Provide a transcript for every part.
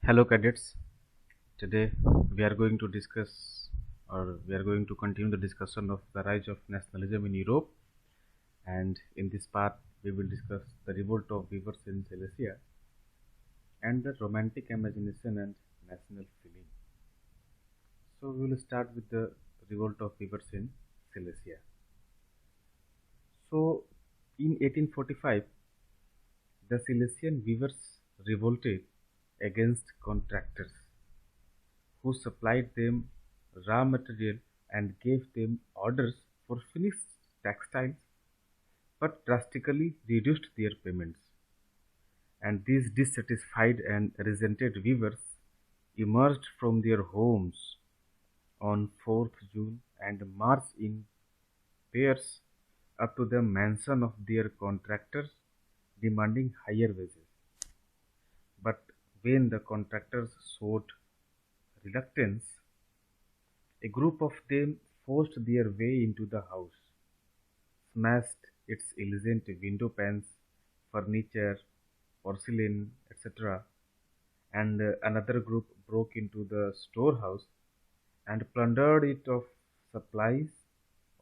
Hello cadets, today we are going to discuss we are going to continue the discussion of the rise of nationalism in Europe, and in this part we will discuss the revolt of weavers in Silesia and the romantic imagination and national feeling. So we will start with the revolt of weavers in Silesia. So in 1845 the Silesian weavers revolted against contractors who supplied them raw material and gave them orders for finished textiles but drastically reduced their payments. And these dissatisfied and resented weavers emerged from their homes on 4th June and marched in pairs up to the mansion of their contractors demanding higher wages. But when the contractors showed reluctance, a group of them forced their way into the house, smashed its elegant window panes, furniture, porcelain, etc., and another group broke into the storehouse and plundered it of supplies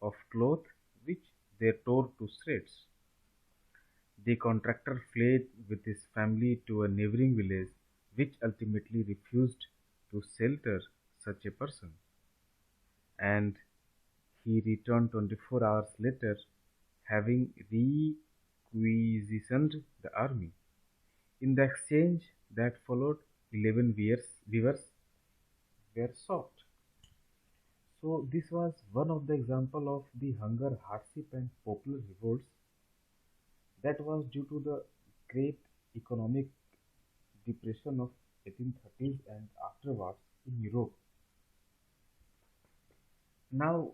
of cloth which they tore to shreds. The contractor fled with his family to a neighboring village which ultimately refused to shelter such a person, and he returned 24 hours later, having requisitioned the army. In the exchange that followed, 11 weavers were shot. So this was one of the examples of the hunger, hardship and popular revolts that was due to the great economic depression of 1830s and afterwards in Europe. Now,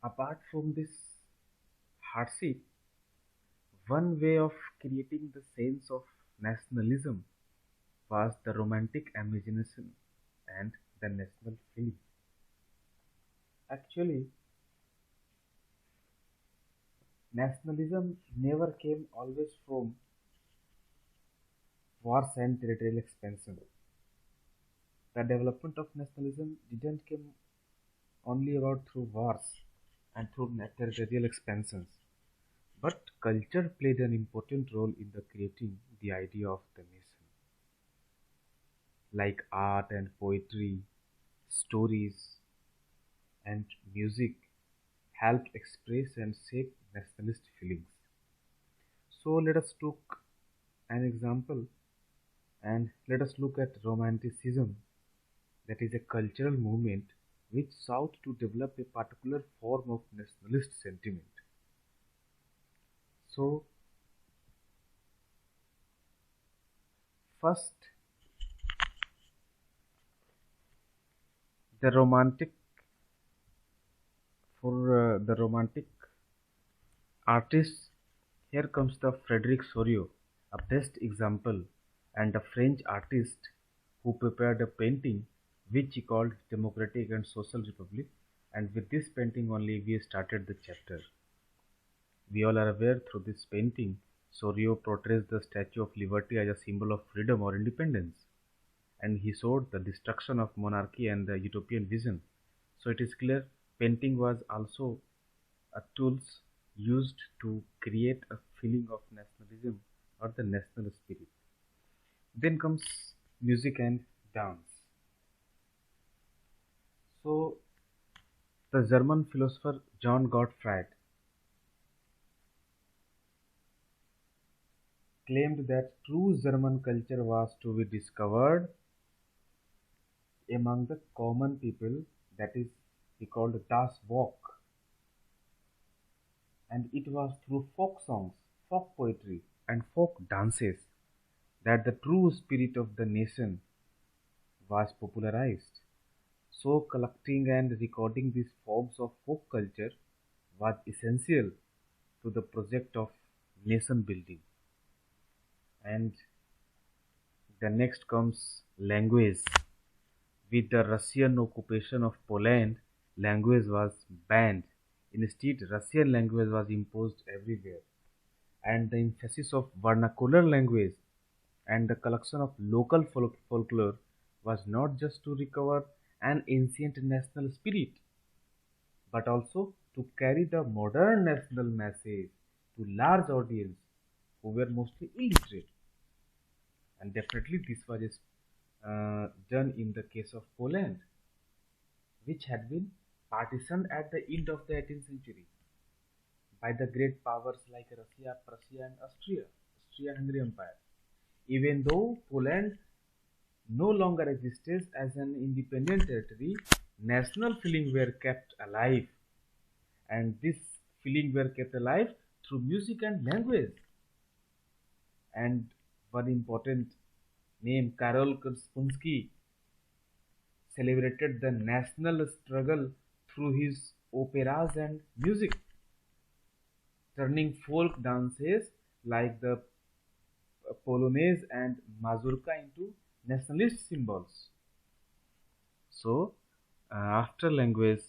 apart from this hardship, one way of creating the sense of nationalism was the romantic imagination and the national feeling. Actually, nationalism never came always from wars and territorial expansion. The development of nationalism didn't come only about through wars and through territorial expansions, but culture played an important role in the creating the idea of the nation. Like art and poetry, stories, and music helped express and shape nationalist feelings. So let us take an example and let us look at Romanticism, that is a cultural movement which sought to develop a particular form of nationalist sentiment. So, first, the romantic the romantic artists. Here comes the Frederic Sorio, a best example, and a French artist who prepared a painting which he called Democratic and Social Republic, and with this painting only we started the chapter. We all are aware through this painting, Sorio portrays the Statue of Liberty as a symbol of freedom or independence, and he showed the destruction of monarchy and the utopian vision. So it is clear painting was also a tools used to create a feeling of nationalism or the national spirit. Then comes music and dance. So the German philosopher John Gottfried claimed that true German culture was to be discovered among the common people, that is, he called Das Volk, and it was through folk songs, folk poetry, and folk dances that the true spirit of the nation was popularized. So, collecting and recording these forms of folk culture was essential to the project of nation building. And the next comes language. With the Russian occupation of Poland, language was banned. Instead, Russian language was imposed everywhere, and the emphasis of vernacular language and the collection of local folklore was not just to recover an ancient national spirit, but also to carry the modern national message to large audience who were mostly illiterate. And definitely this was done in the case of Poland, which had been partitioned at the end of the 18th century by the great powers like Russia, Prussia, and Austria, Austria-Hungary Empire. Even though Poland no longer existed as an independent territory, national feelings were kept alive, and this feeling were kept alive through music and language. And one important name, Karol Kerspunski, celebrated the national struggle through his operas and music, turning folk dances like the Polonaise and Mazurka into nationalist symbols. So, after language,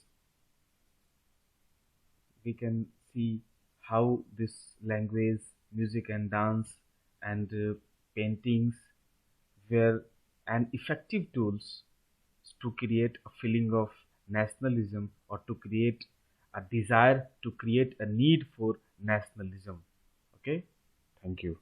we can see how this language, music, and dance and paintings were an effective tools to create a feeling of nationalism or to create a desire to create a need for nationalism. Okay, thank you.